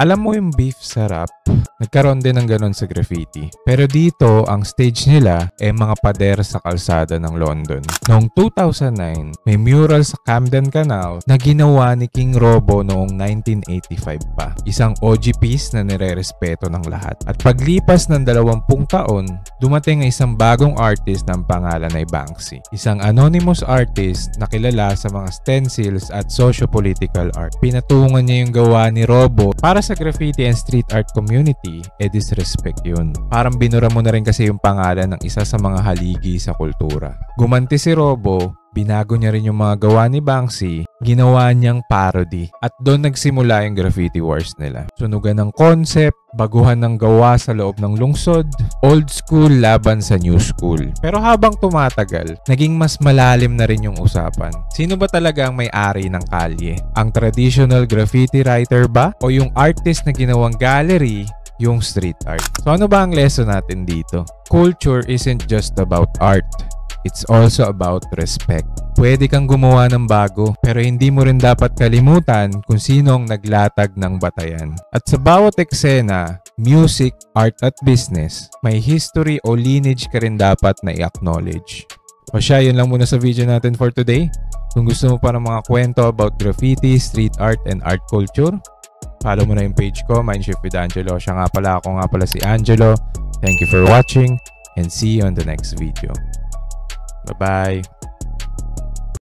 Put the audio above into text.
Alam mo yung beef sa rap? Nagkaroon din ng ganun sa graffiti. Pero dito, ang stage nila ay mga pader sa kalsada ng London. Noong 2009, may mural sa Camden Canal na ginawa ni King Robo noong 1985 pa. Isang OG piece na nire-respeto ng lahat. At paglipas ng 20 taon, dumating ang isang bagong artist ng pangalan ay Banksy. Isang anonymous artist na kilala sa mga stencils at socio-political art. Pinatungan niya yung gawa ni Robo para sa graffiti and street art community. Disrespect yun. Parang binura mo na rin kasi yung pangalan ng isa sa mga haligi sa kultura. Gumanti si Robo, binago niya rin yung mga gawa ni Banksy, ginawa niyang parody. At doon nagsimula yung graffiti wars nila. Sunugan ng concept, baguhan ng gawa sa loob ng lungsod, old school laban sa new school. Pero habang tumatagal, naging mas malalim na rin yung usapan. Sino ba talaga ang may-ari ng kalye? Ang traditional graffiti writer ba? O yung artist na ginawang gallery, yung street art? So ano ba ang lesson natin dito? Culture isn't just about art. It's also about respect. Pwede kang gumawa ng bago, pero hindi mo rin dapat kalimutan kung sino ang naglatag ng batayan. At sa bawat eksena, music, art at business, may history o lineage ka rin dapat na i-acknowledge. O siya, yun lang muna sa video natin for today. Kung gusto mo pa ng mga kwento about graffiti, street art, and art culture, follow mo na yung page ko, Mindshift with Angelo. Ako nga pala si Angelo. Thank you for watching and see you on the next video. Bye-bye.